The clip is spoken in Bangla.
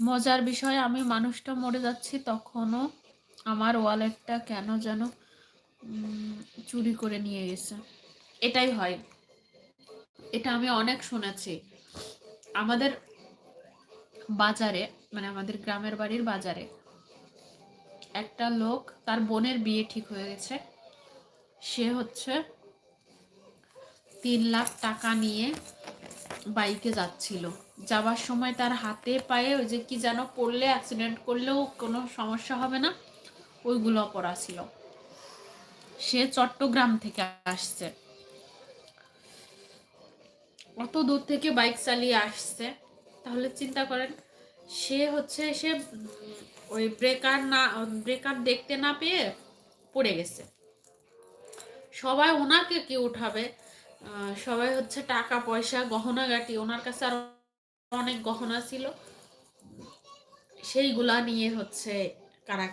মজার বিষয়, আমি মানুষটা মরে যাচ্ছি তখনও আমার ওয়ালেটটা কেন যেন চুরি করে নিয়ে গেছে। এটাই হয়, এটা আমি অনেক শুনেছি। আমাদের বাজারে, মানে আমাদের গ্রামের বাড়ির বাজারে একটা লোক, তার বোনের বিয়ে ঠিক হয়ে গেছে। সে হচ্ছে 3 লাখ টাকা নিয়ে বাইকে যাচ্ছিল। যাবার সময় তার হাতে পায়ে ওই যে কি যেন পড়লে অ্যাক্সিডেন্ট করলেও কোনো সমস্যা হবে না, ওইগুলো পড়া ছিল। সে চট্টগ্রাম থেকে আসছে, অত দূর থেকে বাইক চালিয়ে আসছে। তাহলে চিন্তা করেন, সে ওই ব্রেকার দেখতে না পেয়ে পড়ে গেছে। সবাই ওনাকে কি উঠাবে, সবাই হচ্ছে টাকা পয়সা গহনাগাটি, ওনার কাছে আর অনেক গহনা ছিল, সেইগুলা নিয়ে হচ্ছে কারাকারি